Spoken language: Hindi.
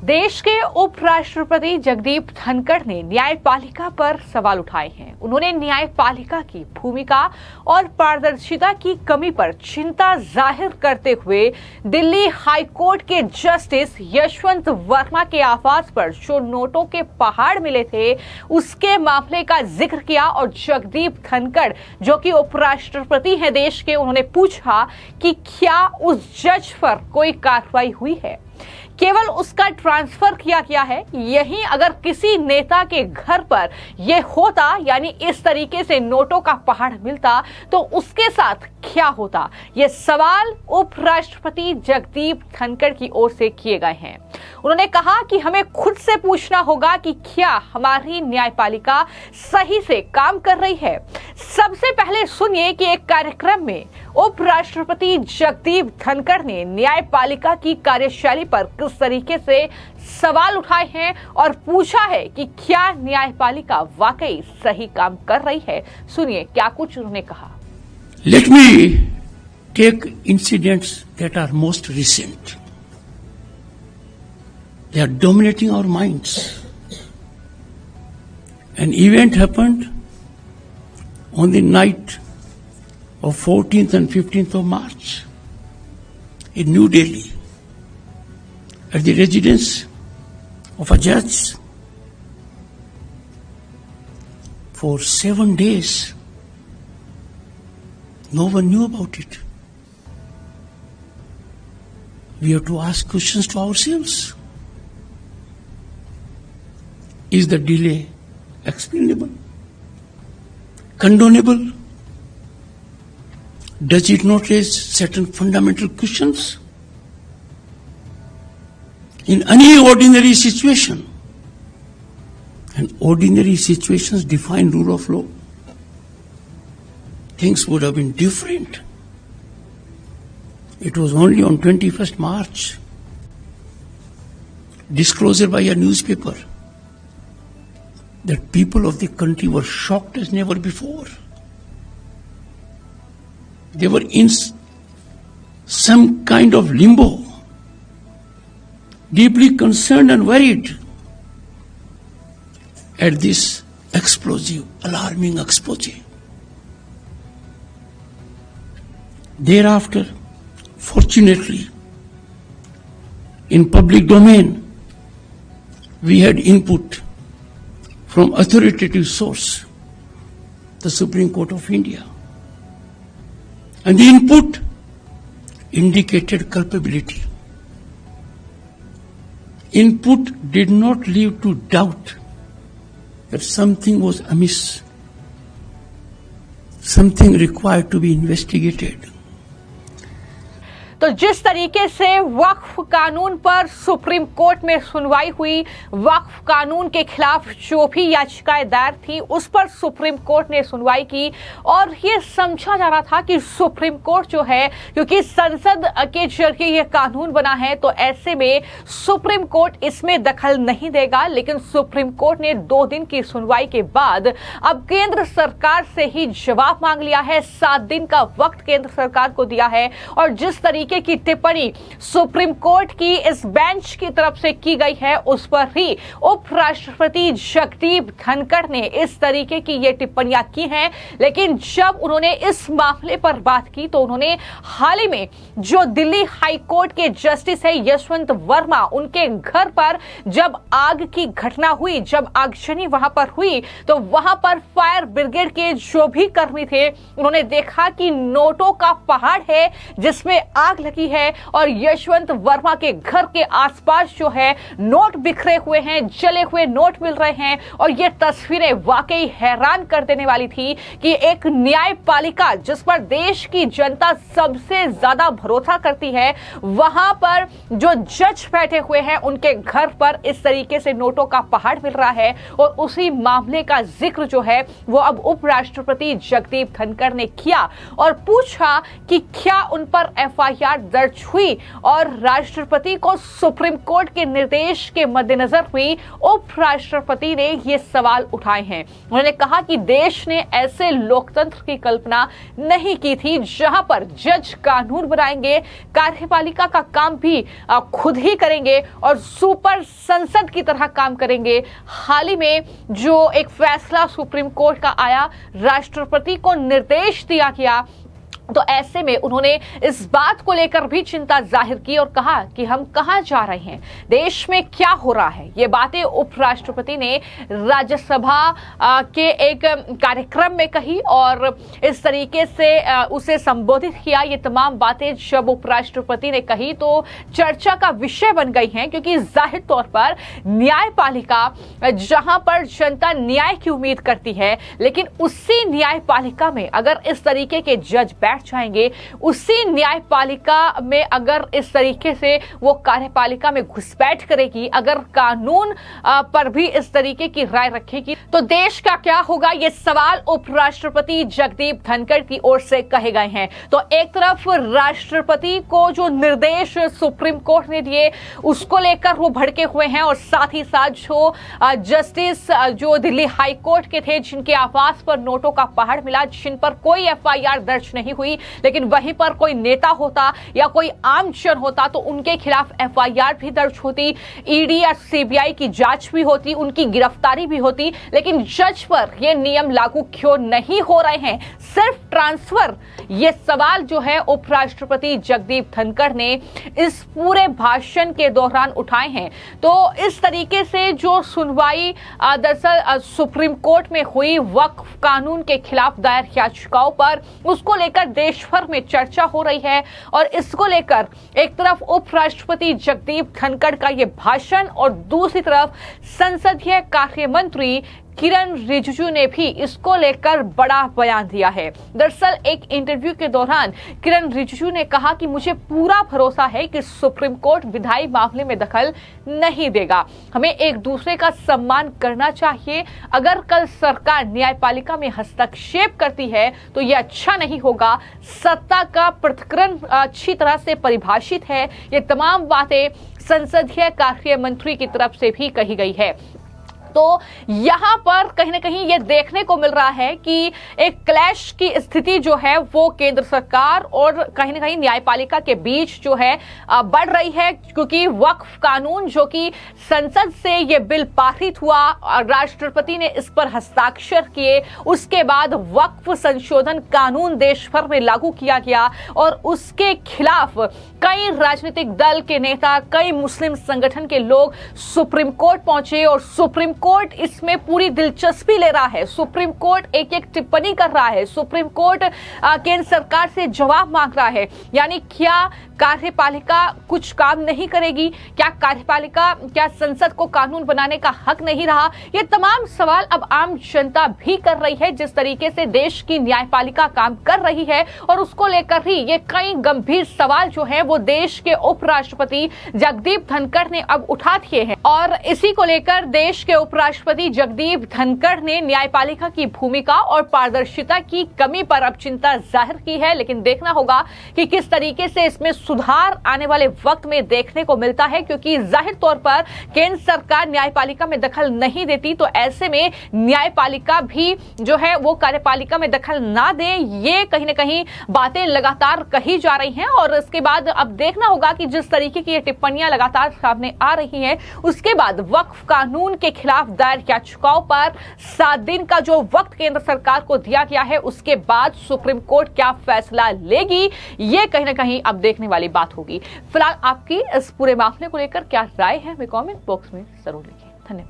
देश के उपराष्ट्रपति जगदीप धनखड़ ने न्यायपालिका पर सवाल उठाए हैं। उन्होंने न्यायपालिका की भूमिका और पारदर्शिता की कमी पर चिंता जाहिर करते हुए दिल्ली हाईकोर्ट के जस्टिस यशवंत वर्मा के आवास पर जो नोटों के पहाड़ मिले थे उसके मामले का जिक्र किया और जगदीप धनखड़ जो कि उपराष्ट्रपति हैं देश के, उन्होंने पूछा कि क्या उस जज पर कोई कार्रवाई हुई है, केवल उसका ट्रांसफर किया गया है। यही अगर किसी नेता के घर पर यह होता, यानी इस तरीके से नोटों का पहाड़ मिलता, तो उसके साथ क्या होता। ये सवाल उपराष्ट्रपति जगदीप धनखड़ की ओर से किए गए हैं। उन्होंने कहा कि हमें खुद से पूछना होगा कि क्या हमारी न्यायपालिका सही से काम कर रही है। सबसे पहले सुनिए कि एक कार्यक्रम में उपराष्ट्रपति जगदीप धनखड़ ने न्यायपालिका की कार्यशैली पर किस तरीके से सवाल उठाए हैं और पूछा है कि क्या न्यायपालिका वाकई सही काम कर रही है। सुनिए क्या कुछ उन्होंने कहा। Let me take incidents that are most recent. They are dominating our minds. An event happened on the night of 14th and 15th of March in New Delhi at the residence of a judge. For 7 days, no one knew about it. We have to ask questions to ourselves. Is the delay explainable? Condonable? Does it not raise certain fundamental questions? In any ordinary situation, and ordinary situations define rule of law, things would have been different. It was only on 21st March, disclosure by a newspaper, that people of the country were shocked as never before. They were in some kind of limbo, deeply concerned and worried at this explosive, alarming expose. Thereafter, fortunately, in public domain, we had input from authoritative source, the Supreme Court of India. And the input indicated culpability. Input did not leave to doubt that something was amiss, something required to be investigated. तो जिस तरीके से वक्फ कानून पर सुप्रीम कोर्ट में सुनवाई हुई, वक्फ कानून के खिलाफ जो भी याचिकाएं दायर थी उस पर सुप्रीम कोर्ट ने सुनवाई की और ये समझा जा रहा था कि सुप्रीम कोर्ट जो है, क्योंकि संसद के जरिए ये कानून बना है तो ऐसे में सुप्रीम कोर्ट इसमें दखल नहीं देगा। लेकिन सुप्रीम कोर्ट ने 2 दिन की सुनवाई के बाद अब केंद्र सरकार से ही जवाब मांग लिया है। 7 दिन का वक्त केंद्र सरकार को दिया है और जिस तरीके की टिप्पणी सुप्रीम कोर्ट की इस बेंच की तरफ से की गई है उस पर ही उपराष्ट्रपति जगदीप धनखड़ ने इस तरीके की ये टिप्पणियां की हैं। लेकिन जब उन्होंने इस मामले पर बात की तो उन्होंने हाल ही में जो दिल्ली हाई कोर्ट के जस्टिस है यशवंत वर्मा, उनके घर पर जब आग की घटना हुई, जब आगजनी वहां पर हुई तो वहां पर फायर ब्रिगेड के जो भी कर्मी थे उन्होंने देखा कि नोटों का पहाड़ है जिसमें आग लगी है और यशवंत वर्मा के घर के आसपास जो है नोट बिखरे हुए हैं, जले हुए नोट मिल रहे हैं। और ये तस्वीरें वाकई हैरान कर देने वाली थी कि एक न्यायपालिका जिस पर देश की जनता सबसे ज्यादा भरोसा करती है, वहां पर जो जज बैठे हुए हैं उनके घर पर इस तरीके से नोटों का पहाड़ मिल रहा है। और उसी मामले का जिक्र जो है वो अब उपराष्ट्रपति जगदीप धनखड़ ने किया और पूछा कि क्या उन पर FIR एफआईआर दर्ज हुई और राष्ट्रपति को सुप्रीम कोर्ट के निर्देश के मद्देनजर हुई, उपराष्ट्रपति ने ये सवाल उठाए हैं। उन्होंने कहा कि देश ने ऐसे लोकतंत्र की कल्पना नहीं की थी जहां पर जज कानून बनाएंगे, कार्यपालिका का काम भी खुद ही करेंगे और सुपर संसद की तरह काम करेंगे। हाल ही में जो एक फैसला सुप्रीम कोर्ट का आया, राष्ट्रपति को निर्देश दिया गया, तो ऐसे में उन्होंने इस बात को लेकर भी चिंता जाहिर की और कहा कि हम कहां जा रहे हैं, देश में क्या हो रहा है। ये बातें उपराष्ट्रपति ने राज्यसभा के एक कार्यक्रम में कही और इस तरीके से उसे संबोधित किया। ये तमाम बातें जब उपराष्ट्रपति ने कही तो चर्चा का विषय बन गई हैं, क्योंकि जाहिर तौर पर न्यायपालिका, जहां पर जनता न्याय की उम्मीद करती है, लेकिन उसी न्यायपालिका में अगर इस तरीके के जज जाएंगे, उसी न्यायपालिका में अगर इस तरीके से वो कार्यपालिका में घुसपैठ करेगी, अगर कानून पर भी इस तरीके की राय रखेगी, तो देश का क्या होगा। ये सवाल उपराष्ट्रपति जगदीप धनखड़ की ओर से कहे गए हैं। तो एक तरफ राष्ट्रपति को जो निर्देश सुप्रीम कोर्ट ने दिए उसको लेकर वो भड़के हुए हैं और साथ ही साथ जो जस्टिस जो दिल्ली हाई कोर्ट के थे, जिनके आवास पर नोटों का पहाड़ मिला, जिन पर कोई एफआईआर दर्ज नहीं हुई, लेकिन वहीं पर कोई नेता होता या कोई आम जन होता तो उनके खिलाफ एफआईआर भी दर्ज होती, ईडी या सीबीआई की जांच भी होती, उनकी गिरफ्तारी भी होती। लेकिन जज पर ये नियम लागू क्यों नहीं हो रहे हैं, सिर्फ ट्रांसफर। ये सवाल जो है उपराष्ट्रपति जगदीप धनखड़ ने इस पूरे भाषण के दौरान उठाए हैं। तो इस तरीके से जो सुनवाई दरअसल सुप्रीम कोर्ट में हुई वक्फ कानून के खिलाफ दायर याचिकाओं पर, उसको लेकर देश भर में चर्चा हो रही है और इसको लेकर एक तरफ उपराष्ट्रपति जगदीप धनखड़ का यह भाषण और दूसरी तरफ संसदीय कार्य मंत्री किरण रिजिजू ने भी इसको लेकर बड़ा बयान दिया है। दरअसल एक इंटरव्यू के दौरान किरण रिजिजू ने कहा कि मुझे पूरा भरोसा है कि सुप्रीम कोर्ट विधायी मामले में दखल नहीं देगा। हमें एक दूसरे का सम्मान करना चाहिए। अगर कल सरकार न्यायपालिका में हस्तक्षेप करती है तो यह अच्छा नहीं होगा। सत्ता का पृथक्करण अच्छी तरह से परिभाषित है। ये तमाम बातें संसदीय कार्य मंत्री की तरफ से भी कही गई है। तो यहां पर कहीं ना कहीं ये देखने को मिल रहा है कि एक क्लैश की स्थिति जो है वो केंद्र सरकार और कहीं ना कहीं न्यायपालिका के बीच जो है बढ़ रही है, क्योंकि वक्फ कानून जो कि संसद से ये बिल पारित हुआ, राष्ट्रपति ने इस पर हस्ताक्षर किए, उसके बाद वक्फ संशोधन कानून देश भर में लागू किया गया और उसके खिलाफ कई राजनीतिक दल के नेता, कई मुस्लिम संगठन के लोग सुप्रीम कोर्ट पहुंचे और सुप्रीम कोर्ट इसमें पूरी दिलचस्पी ले रहा है। सुप्रीम कोर्ट एक एक टिप्पणी कर रहा है। सुप्रीम कोर्ट केंद्र सरकार से जवाब मांग रहा है। यानी क्या कार्यपालिका कुछ काम नहीं करेगी? क्या कार्यपालिका, क्या संसद को कानून बनाने का हक नहीं रहा? ये तमाम सवाल अब आम जनता भी कर रही है। जिस तरीके से देश की न्यायपालिका काम कर रही है और उसको लेकर ही ये कई गंभीर सवाल जो है वो देश के उपराष्ट्रपति जगदीप धनखड़ ने अब उठा दिए हैं और इसी को लेकर देश के उपराष्ट्रपति जगदीप धनखड़ ने न्यायपालिका की भूमिका और पारदर्शिता की कमी पर अब चिंता जाहिर की है। लेकिन देखना होगा कि किस तरीके से इसमें सुधार आने वाले वक्त में देखने को मिलता है, क्योंकि जाहिर तौर पर केंद्र सरकार न्यायपालिका में दखल नहीं देती तो ऐसे में न्यायपालिका भी जो है वो कार्यपालिका में दखल ना दे, ये कहीं ना कहीं बातें लगातार कही जा रही हैं। और इसके बाद अब देखना होगा कि जिस तरीके की ये टिप्पणियां लगातार सामने आ रही हैं, उसके बाद वक्फ कानून के खिलाफ दायर याचिकाओं पर 7 दिन का जो वक्त केंद्र सरकार को दिया गया है, उसके बाद सुप्रीम कोर्ट क्या फैसला लेगी, ये कहीं ना कहीं अब देखने वाली बात होगी। फिलहाल आपकी इस पूरे मामले को लेकर क्या राय है, हमें कमेंट बॉक्स में जरूर लिखिए। धन्यवाद।